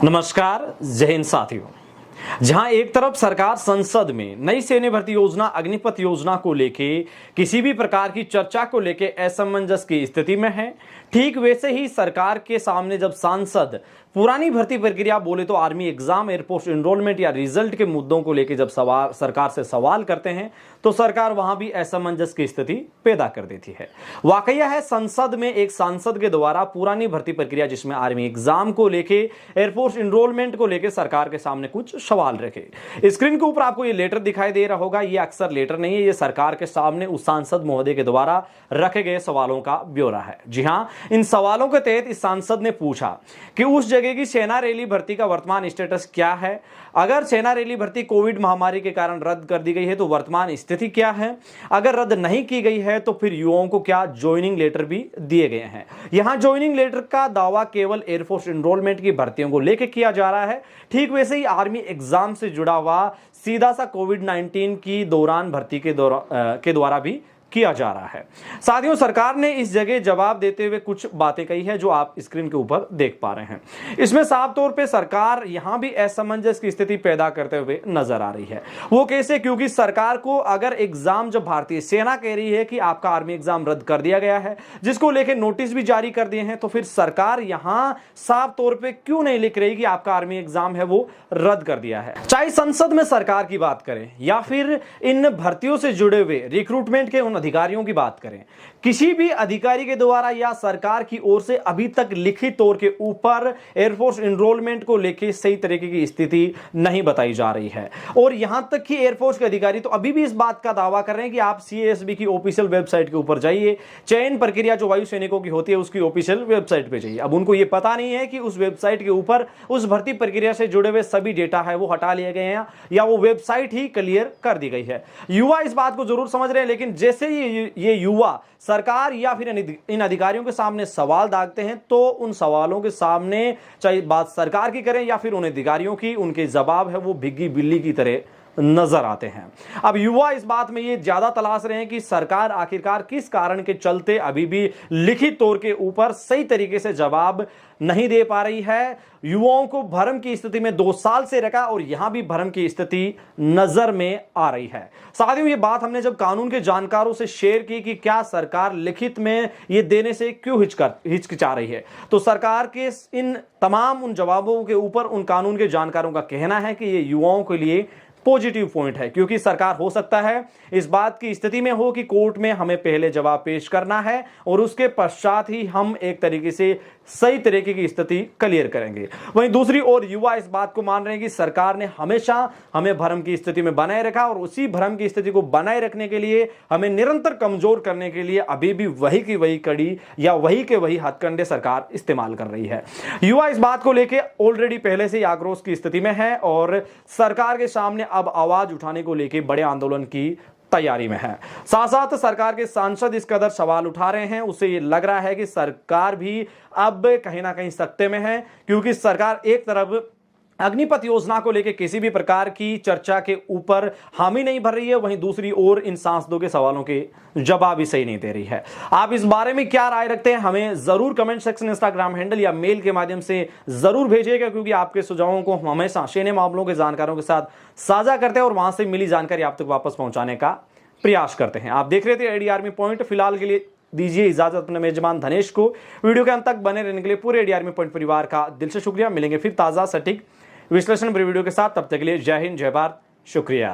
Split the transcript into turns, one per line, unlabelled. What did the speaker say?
नमस्कार, जय हिंद साथियों। जहां एक तरफ सरकार संसद में नई सैन्य भर्ती योजना अग्निपथ योजना को लेके किसी भी प्रकार की चर्चा को लेके असमंजस की स्थिति में है, ठीक वैसे ही सरकार के सामने जब सांसद पुरानी भर्ती प्रक्रिया बोले तो आर्मी एग्जाम, एयरफोर्स एनरोलमेंट या रिजल्ट के मुद्दों को लेकर जब सरकार से सवाल करते हैं तो सरकार वहां भी असमंजस की स्थिति पैदा कर देती है। वाकया है, संसद में एक सांसद के द्वारा पुरानी भर्ती प्रक्रिया जिसमें आर्मी एग्जाम को लेके, एयरफोर्स एनरोलमेंट को लेकर सरकार के सामने कुछ सवाल रखे। स्क्रीन के ऊपर आपको ये लेटर दिखाई दे रहा होगा। ये अक्सर लेटर नहीं है, ये सरकार के सामने उस सांसद महोदय के द्वारा रखे गए सवालों का ब्यौरा है। जी हां, इन सवालों के तहत इस सांसद ने पूछा कि उस जगह की सेना रैली भर्ती का वर्तमान स्टेटस क्या है। अगर सेना रैली भर्ती कोविड महामारी के कारण रद्द कर दी गई है तो वर्तमान स्थिति क्या है। अगर रद्द नहीं की गई है तो फिर युवाओं को क्या ज्वाइनिंग लेटर भी दिए गए हैं। यहां ज्वाइनिंग लेटर का दावा केवल एयरफोर्स एनरोलमेंट की भर्तियों को लेकर किया जा रहा है। ठीक वैसे ही आर्मी एग्जाम से जुड़ा हुआ सीधा सा कोविड-19 की दौरान भर्ती के द्वारा भी किया जा रहा है। साथियों, सरकार ने इस जगह जवाब देते हुए कुछ बातें कही है जो आप स्क्रीन के ऊपर देख पा रहे हैं। इसमें साफ तौर पे सरकार यहां भी असमंजस की स्थिति पैदा करते हुए नजर आ रही है। वो कैसे? क्योंकि सरकार को अगर एग्जाम, जब भारतीय सेना कह रही है कि आपका आर्मी एग्जाम रद्द कर दिया गया है, जिसको लेकर नोटिस भी जारी कर दिए हैं, तो फिर सरकार यहां साफ तौर पर क्यों नहीं लिख रही कि आपका आर्मी एग्जाम है वो रद्द कर दिया है। चाहे संसद में सरकार की बात करें या फिर इन भर्तियों से जुड़े हुए रिक्रूटमेंट के उन अधिकारियों की बात करें, किसी भी अधिकारी के द्वारा या सरकार की ओर से अभी तक लिखित तौर के ऊपर एयरफोर्स एनरोलमेंट को लेकर सही तरीके की स्थिति नहीं बताई जा रही है। और यहां तक कि एयरफोर्स के अधिकारी तो अभी भी इस बात का दावा कर रहे हैं कि आप सीएसबी की ऑफिशियल वेबसाइट के ऊपर जाइए, चयन प्रक्रिया जो वायु सैनिकों की होती है उसकी ऑफिशियल वेबसाइट पे जाइए। अब उनको यह पता नहीं है कि उस वेबसाइट के ऊपर उस भर्ती प्रक्रिया से जुड़े हुए सभी डेटा है वो हटा लिए गए हैं या वो वेबसाइट ही क्लियर कर दी गई है। युवा इस बात को जरूर समझ रहे हैं, लेकिन जैसे ये युवा सरकार या फिर इन अधिकारियों के सामने सवाल दागते हैं तो उन सवालों के सामने, चाहे बात सरकार की करें या फिर उन अधिकारियों की, उनके जवाब है वो भिगी बिल्ली की तरह नजर आते हैं। अब युवा इस बात में ये ज्यादा तलाश रहे हैं कि सरकार आखिरकार किस कारण के चलते अभी भी लिखित तौर के ऊपर सही तरीके से जवाब नहीं दे पा रही है। युवाओं को भ्रम की स्थिति में 2 साल से रखा और यहां भी भ्रम की स्थिति नजर में आ रही है। साथियों, ये बात हमने जब कानून के जानकारों से शेयर की कि क्या सरकार लिखित में ये देने से क्यों हिचकिचा रही है, तो सरकार के इन तमाम उन जवाबों के ऊपर उन कानून के जानकारों का कहना है कि ये युवाओं के लिए पॉजिटिव पॉइंट है, क्योंकि सरकार हो सकता है इस बात की स्थिति में हो कि कोर्ट में हमें पहले जवाब पेश करना है और उसके पश्चात ही हम एक तरीके से सही तरीके की स्थिति क्लियर करेंगे। वहीं दूसरी ओर युवा इस बात को मान रहे हैं कि सरकार ने हमेशा हमें भ्रम की स्थिति में बनाए रखा और उसी भ्रम की स्थिति को बनाए रखने के लिए, हमें निरंतर कमजोर करने के लिए अभी भी वही की वही कड़ी या वही के वही हथकंडे सरकार इस्तेमाल कर रही है। युवा इस बात को लेकर ऑलरेडी पहले से ही आक्रोश की स्थिति में है और सरकार के सामने अब आवाज उठाने को लेकर बड़े आंदोलन की तैयारी में है। साथ साथ सरकार के सांसद इस कदर सवाल उठा रहे हैं, उससे ये लग रहा है कि सरकार भी अब कहीं ना कहीं सख्ते में है, क्योंकि सरकार एक तरफ अग्निपथ योजना को लेकर किसी भी प्रकार की चर्चा के ऊपर हामी नहीं भर रही है, वहीं दूसरी ओर इन सांसदों के सवालों के जवाब भी सही नहीं दे रही है। आप इस बारे में क्या राय रखते हैं, हमें जरूर कमेंट सेक्शन, इंस्टाग्राम हैंडल या मेल के माध्यम से जरूर भेजिएगा, क्योंकि आपके सुझावों को हम हमेशा सैन्य मामलों के जानकारों के साथ साझा करते हैं और वहां से मिली जानकारी आप तक वापस पहुंचाने का प्रयास करते हैं। आप देख रहे थे एडी आर्मी पॉइंट। फिलहाल के लिए दीजिए इजाजत अपने मेजबान धनेश को। वीडियो के अंत तक बने रहने के लिए पूरे एडी आर्मी पॉइंट परिवार का दिल से शुक्रिया। मिलेंगे फिर ताजा सटीक विश्लेषण वीडियो के साथ, तब तक के लिए जय हिंद, जय भारत, शुक्रिया।